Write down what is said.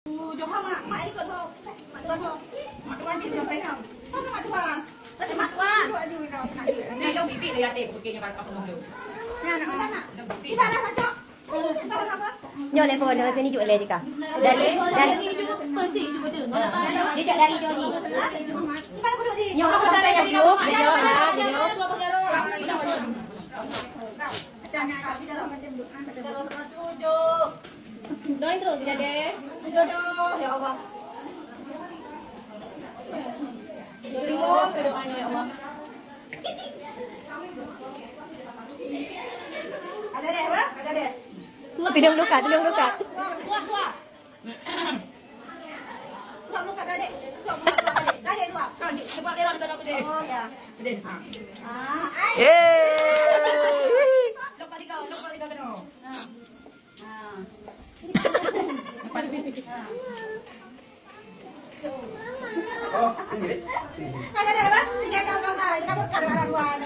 Jom mak, mak ikut tu. Mak tuan tu. Mak tuan ni sampai tau. Apa mak tuan? Macam mak tuan. Ni jom bibi dia yatim perginya apa tu. Ni anak. Di mana nak cak? Nyo le phone sini juga le tika. Dari juga Persi juga dengar. dia cak dari Joni. Di mana duduk ni? Nyo apa salah yang video? Video lah, video. Jangan di dalam macam duduk. Di dalam tujuh. Doain terus tidak deh. Jodoh, ya Allah. Terima doanya ya Allah. Ada deh, apa? Ada deh. Tudung luka, tudung luka. Kuah kuah. Tuan buka tadi. Tuan buka tadi. Tadi tuan. Cepat dia dalam aku deh. Oh ya. Deh. Ai. Yeay. Lepas tiga kena. Ada deh, apa? Tiga kau kau. Kamu kadang-kadang tuan.